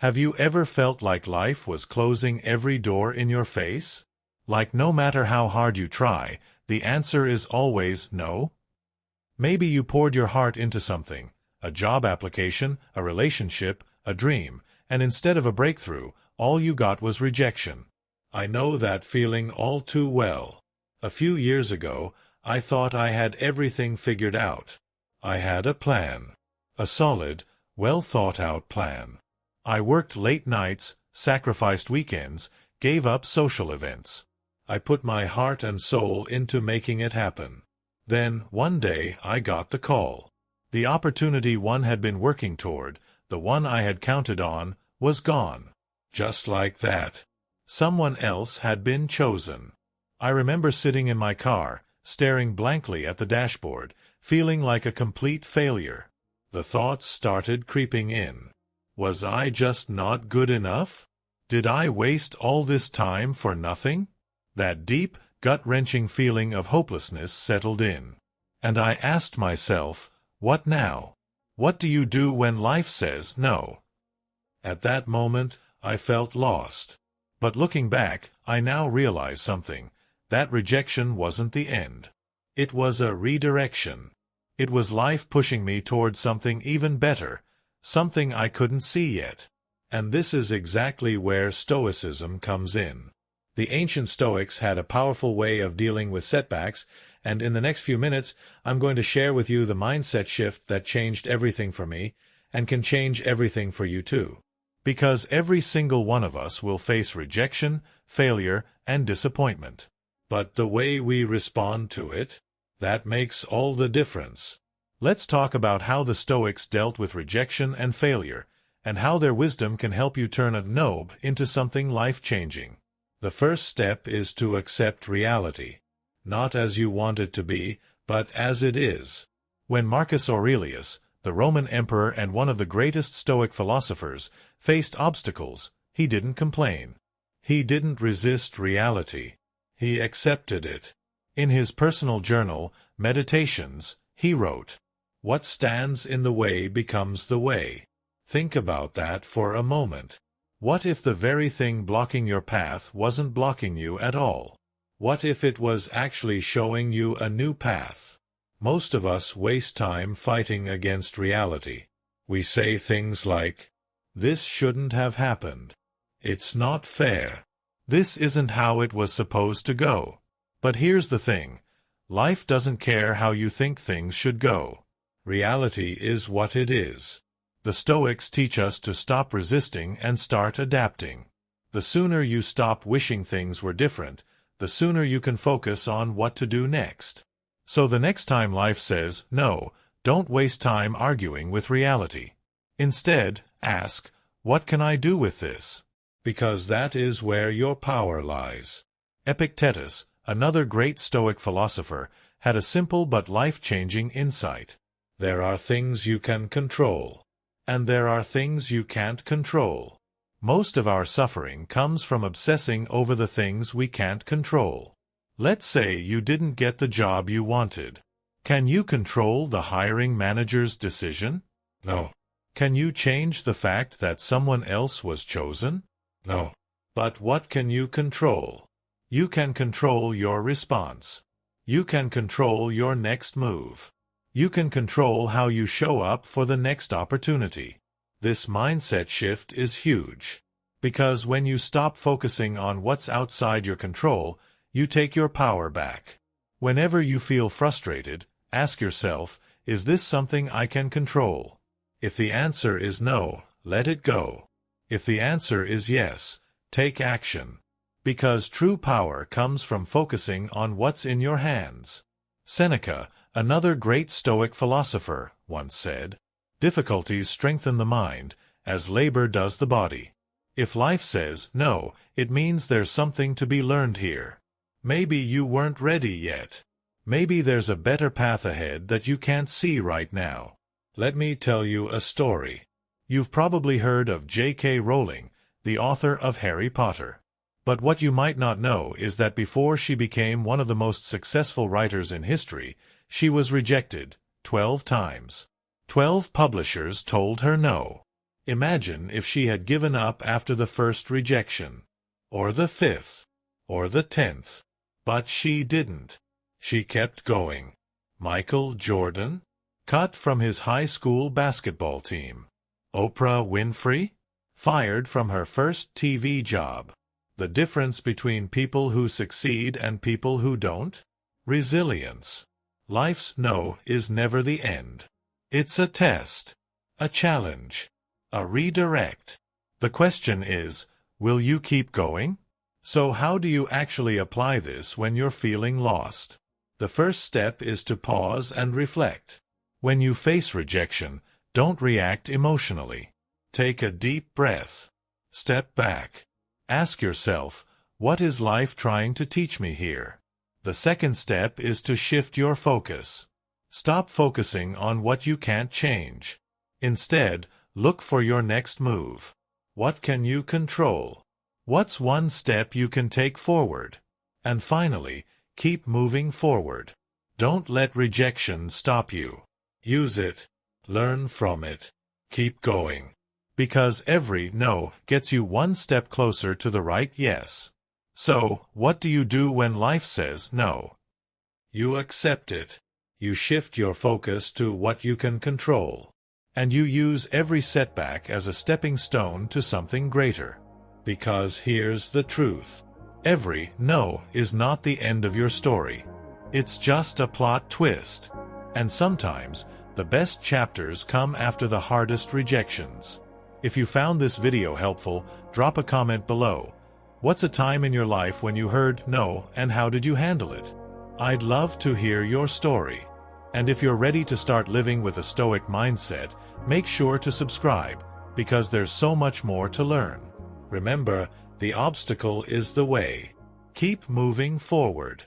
Have you ever felt like life was closing every door in your face? Like no matter how hard you try, the answer is always no? Maybe you poured your heart into something, a job application, a relationship, a dream, and instead of a breakthrough, all you got was rejection. I know that feeling all too well. A few years ago, I thought I had everything figured out. I had a plan. A solid, well-thought-out plan. I worked late nights, sacrificed weekends, gave up social events. I put my heart and soul into making it happen. Then, one day, I got the call. The opportunity one had been working toward, the one I had counted on, was gone. Just like that. Someone else had been chosen. I remember sitting in my car, staring blankly at the dashboard, feeling like a complete failure. The thoughts started creeping in. Was I just not good enough? Did I waste all this time for nothing? That deep, gut-wrenching feeling of hopelessness settled in. And I asked myself, what now? What do you do when life says no? At that moment, I felt lost. But looking back, I now realize something. That rejection wasn't the end. It was a redirection. It was life pushing me toward something even better, something I couldn't see yet. And this is exactly where Stoicism comes in. The ancient Stoics had a powerful way of dealing with setbacks, and in the next few minutes, I'm going to share with you the mindset shift that changed everything for me, and can change everything for you too. Because every single one of us will face rejection, failure, and disappointment. But the way we respond to it, that makes all the difference. Let's talk about how the Stoics dealt with rejection and failure, and how their wisdom can help you turn a no into something life-changing. The first step is to accept reality, not as you want it to be, but as it is. When Marcus Aurelius, the Roman emperor and one of the greatest Stoic philosophers, faced obstacles, he didn't complain. He didn't resist reality. He accepted it. In his personal journal, Meditations, he wrote, "What stands in the way becomes the way." Think about that for a moment. What if the very thing blocking your path wasn't blocking you at all? What if it was actually showing you a new path? Most of us waste time fighting against reality. We say things like, "This shouldn't have happened. It's not fair. This isn't how it was supposed to go." But here's the thing. Life doesn't care how you think things should go. Reality is what it is. The Stoics teach us to stop resisting and start adapting. The sooner you stop wishing things were different, the sooner you can focus on what to do next. So the next time life says no, don't waste time arguing with reality. Instead, ask, what can I do with this? Because that is where your power lies. Epictetus, another great Stoic philosopher, had a simple but life-changing insight. There are things you can control, and there are things you can't control. Most of our suffering comes from obsessing over the things we can't control. Let's say you didn't get the job you wanted. Can you control the hiring manager's decision? No. Can you change the fact that someone else was chosen? No. But what can you control? You can control your response. You can control your next move. You can control how you show up for the next opportunity. This mindset shift is huge. Because when you stop focusing on what's outside your control, you take your power back. Whenever you feel frustrated, ask yourself, is this something I can control? If the answer is no, let it go. If the answer is yes, take action. Because true power comes from focusing on what's in your hands. Seneca, another great Stoic philosopher, once said, "Difficulties strengthen the mind, as labor does the body." If life says no, it means there's something to be learned here. Maybe you weren't ready yet. Maybe there's a better path ahead that you can't see right now. Let me tell you a story. You've probably heard of J.K. Rowling, the author of Harry Potter. But what you might not know is that before she became one of the most successful writers in history, she was rejected 12 times. 12 publishers told her no. Imagine if she had given up after the first rejection, or the 5th, or the 10th. But she didn't. She kept going. Michael Jordan? Cut from his high school basketball team. Oprah Winfrey? Fired from her first TV job. The difference between people who succeed and people who don't? Resilience. Life's no is never the end. It's a test, a challenge, a redirect. The question is, will you keep going? So how do you actually apply this when you're feeling lost? The first step is to pause and reflect. When you face rejection, don't react emotionally. Take a deep breath. Step back. Ask yourself, what is life trying to teach me here? The second step is to shift your focus. Stop focusing on what you can't change. Instead, look for your next move. What can you control? What's one step you can take forward? And finally, keep moving forward. Don't let rejection stop you. Use it. Learn from it. Keep going. Because every no gets you one step closer to the right yes. So, what do you do when life says no? You accept it. You shift your focus to what you can control. And you use every setback as a stepping stone to something greater. Because here's the truth. Every no is not the end of your story. It's just a plot twist. And sometimes, the best chapters come after the hardest rejections. If you found this video helpful, drop a comment below. What's a time in your life when you heard no, and how did you handle it? I'd love to hear your story. And if you're ready to start living with a stoic mindset, make sure to subscribe, because there's so much more to learn. Remember, the obstacle is the way. Keep moving forward.